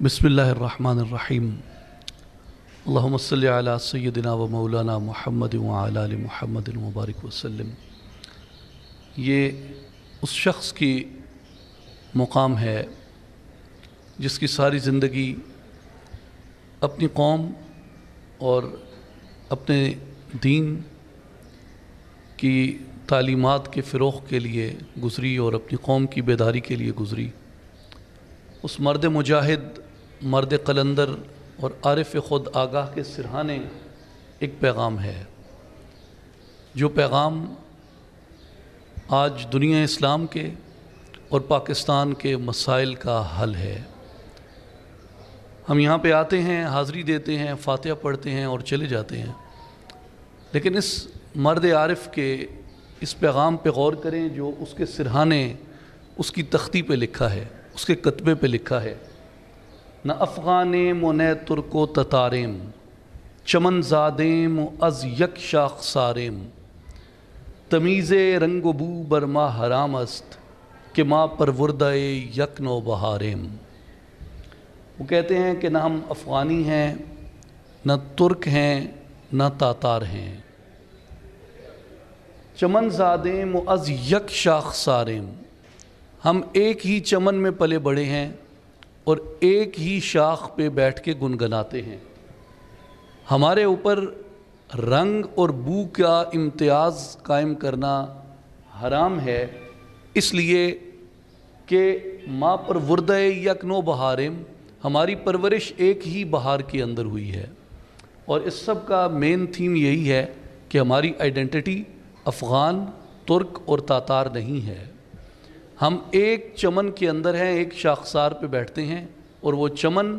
बिस्मिल्लाहिर्रहमानिर्रहीम। अल्लाहुम्मा सल्लि अला सय्यदिना व मौलाना मुहम्मद व अला आलि मुहम्मद मुबारक वसल्लम। ये उस शख्स की मुकाम है जिसकी सारी ज़िंदगी अपनी कौम और अपने दीन की तालीमात के फ़रोग़ के लिए गुज़री और अपनी कौम की बेदारी के लिए गुज़री। उस मर्द मुजाहिद, मर्द कलंदर और आरिफ ख़ुद आगाह के सिरहाने एक पैगाम है, जो पैगाम आज दुनिया इस्लाम के और पाकिस्तान के मसाइल का हल है। हम यहाँ पे आते हैं, हाज़री देते हैं, फ़ातिहा पढ़ते हैं और चले जाते हैं, लेकिन इस मर्द आरिफ के इस पैगाम पे गौर करें जो उसके सिरहाने, उसकी तख्ती पे लिखा है, उसके कतबे पे लिखा है। न अफ़गानेम न तुर्को ततारेम, चमन ज़ादेम अज़ यक शाख सारेम, तमीज़े रंग बू बरमा हराम अस्त कि माँ परवरदाए यक नो बहारेम। वो कहते हैं कि न हम अफ़गानी हैं, न तुर्क हैं, न तातार हैं। चमन ज़ादेम अज़ यक शाख सारेम, हम एक ही चमन में पले बड़े हैं और एक ही शाख पे बैठ के गुनगुनाते हैं। हमारे ऊपर रंग और बू का इम्तियाज़ कायम करना हराम है, इसलिए कि माँ पर वुर्दे यकनो बहारेम, हमारी परवरिश एक ही बहार के अंदर हुई है। और इस सब का मेन थीम यही है कि हमारी आइडेंटिटी अफ़गान, तुर्क और तातार नहीं है। हम एक चमन के अंदर हैं, एक शाखसार पे बैठते हैं, और वो चमन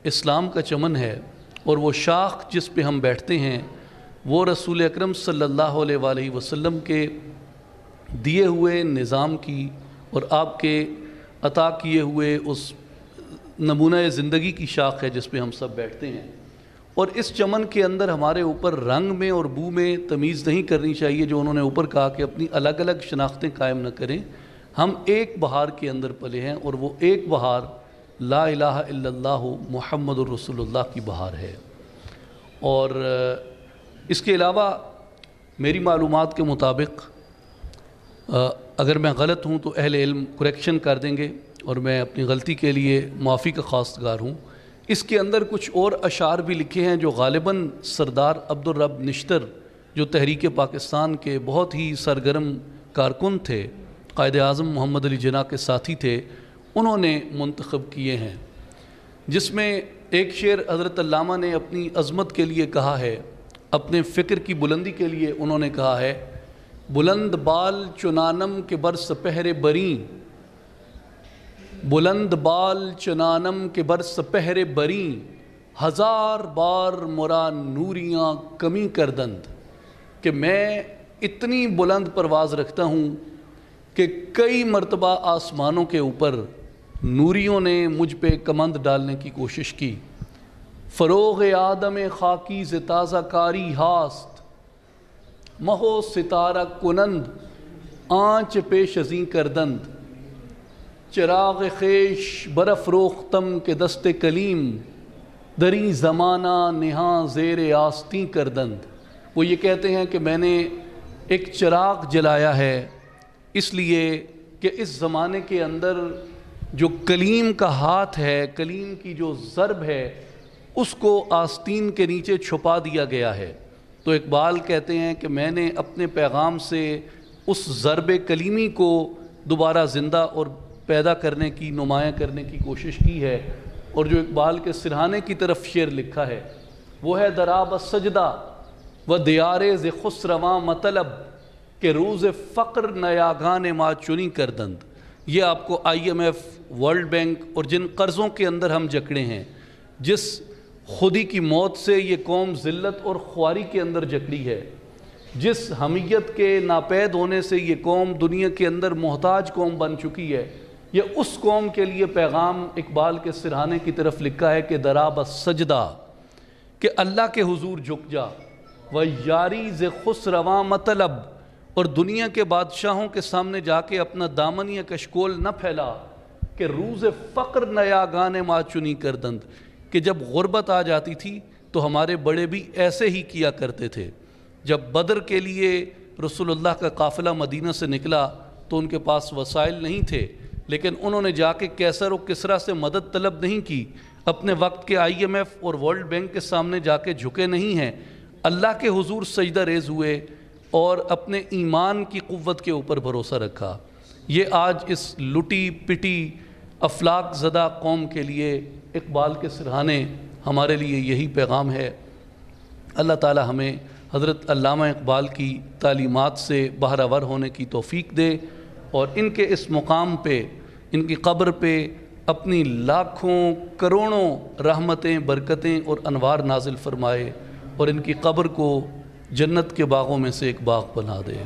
इस्लाम का चमन है, और वो शाख जिस पे हम बैठते हैं वो रसूल अकरम सल्लल्लाहु अलैहि वसल्लम के दिए हुए निज़ाम की और आपके अता किए हुए उस नमूना ज़िंदगी की शाख है जिस पे हम सब बैठते हैं। और इस चमन के अंदर हमारे ऊपर रंग में और बू में तमीज़ नहीं करनी चाहिए, जो उन्होंने ऊपर कहा कि अपनी अलग अलग शनाख्तें कायम न करें। हम एक बहार के अंदर पले हैं, और वो एक बहार ला इलाहा इल्लल्लाहु मुहम्मदुर रसूलुल्लाह की बहार है। और इसके अलावा मेरी मालूमात के मुताबिक अगर मैं गलत हूँ तो अहले इल्म करेक्शन कर देंगे, और मैं अपनी गलती के लिए माफ़ी का खास्तगार हूँ। इसके अंदर कुछ और अशार भी लिखे हैं जो ग़ालिबन सरदार अब्दुल रब निश्तर, जो तहरीक पाकिस्तान के बहुत ही सरगर्म कारकुन थे, कायद आज़म मोहम्मद अली जिन्ना के साथी थे, उन्होंने मुंतखब किए हैं। जिसमें एक शेर हज़रत अल्लामा ने अपनी अज़मत के लिए कहा है, अपने फ़िक्र की बुलंदी के लिए उन्होंने कहा है, बुलंद बाल चुनानम के बरस पहरे बरी, बुलंद बाल चुनानम के बरस पहरे बरी, हज़ार बार मुरा नूरियाँ कमी करदंद, कि मैं इतनी बुलंद परवाज़ रखता हूँ कि कई मरतबा आसमानों के ऊपर नूरियों ने मुझ पे कमंद डालने की कोशिश की। फ़रोग़ आदम खाकी ज़ ताज़ा कारी हास्त, महो सितारा कुनंद आँच पेशज़ी करदंद, चिराग़ ख़ेश बरफ़ रोख्तम के दस्ते कलीम, दरी ज़माना निहाँ ज़ेर आस्ती करदंद। वो ये कहते हैं कि मैंने एक चिराग जलाया है इसलिए कि इस ज़माने के अंदर जो कलीम का हाथ है, कलीम की जो ज़रब है, उसको आस्तीन के नीचे छुपा दिया गया है। तो इकबाल कहते हैं कि मैंने अपने पैगाम से उस ज़रब कलीमी को दोबारा ज़िंदा और पैदा करने की, नुमायाँ करने की कोशिश की है। और जो इकबाल के सिरहाने की तरफ शेर लिखा है वो है, दराब सजदा व दियारे ज़ खुसरवां मतलब कि रोज़ फ़क्र नयागान मा चुनी करदंद। ये आपको IMF, वर्ल्ड बैंक और जिन कर्ज़ों के अंदर हम जकड़े हैं, जिस खुदी की मौत से ये कौम ज़िल्लत और ख्वारी के अंदर जकड़ी है, जिस हमीयत के नापैद होने से ये कौम दुनिया के अंदर मोहताज कौम बन चुकी है, ये उस कौम के लिए पैगाम इकबाल के सिरहाने की तरफ लिखा है कि दराब सजदा, कि अल्लाह के हुजूर झुक जा, व यारी ज़ खुसरवां मतलब, और दुनिया के बादशाहों के सामने जाके अपना दामन या कशकोल न फैला, کہ روز فقر نیا گانے ماں چنی کردند، کہ جب غربت آ جاتی تھی تو ہمارے بڑے بھی ایسے ہی کیا کرتے تھے۔ جب بدر کے لیے رسول اللہ کا قافلہ مدینہ سے نکلا تو ان کے پاس وسائل نہیں تھے، لیکن انہوں نے جا کے کیسر و کسریٰ سے مدد طلب نہیں کی، اپنے وقت کے IMF اور ورلڈ بینک کے سامنے جا کے جھکے نہیں ہیں، اللہ کے حضور سجدہ ریز ہوئے اور اپنے ایمان کی قوت کے اوپر بھروسہ رکھا۔ یہ آج اس لٹی پٹی افلاک زدہ قوم کے لیے اقبال کے سرہانے ہمارے لیے یہی پیغام ہے۔ اللہ تعالی ہمیں حضرت علامہ اقبال کی تعلیمات سے بہرہ ور ہونے کی توفیق دے، اور ان کے اس مقام پہ، ان کی قبر پہ اپنی لاکھوں کروڑوں رحمتیں، برکتیں اور انوار نازل فرمائے، اور ان کی قبر کو جنت کے باغوں میں سے ایک باغ بنا دے۔